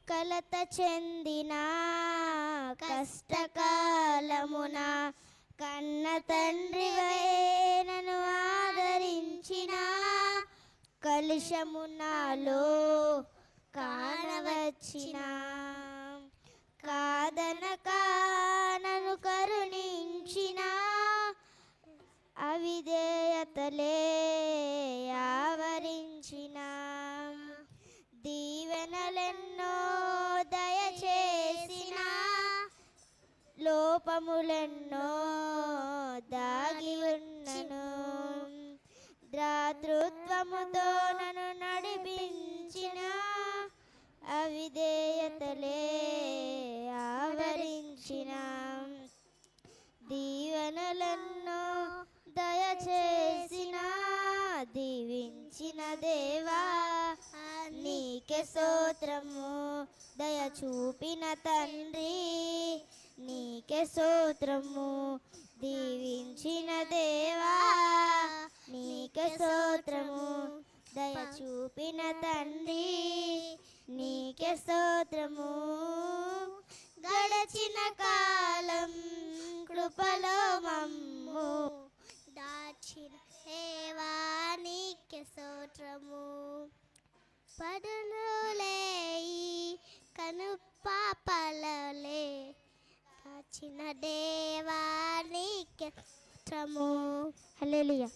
కలత చెందిన కష్టకాలమున కన్న తండ్రివై నన్ను ఆదరించిన కలుషము నాలో కానవచ్చిన కాదనక నన్ను కరుణించిన అవిధేయతలే ఆవరించిన దీవెనలెన్నో దయచేసిన లోపములెన్నో దాగి ఉన్నను దాతృత్వముతో నన్ను నడిపించిన అవిధేయతలే ఆవరించిన దీవెనలెన్నో దయచేసిన దీవించిన దేవా నీకే స్తోత్రము దయ చూపిన తండ్రి నీకే స్తోత్రము దీవించిన దేవా నీకే స్తోత్రము దయ చూపిన తండ్రి నీకే స్తోత్రము గడచిన కాలం కృపలో మమ్ము దాచిన దేవా నీకే స్తోత్రము పదునులే కను పాపలలే దాచిన దేవా నీకే స్తోత్రము హల్లెలూయా.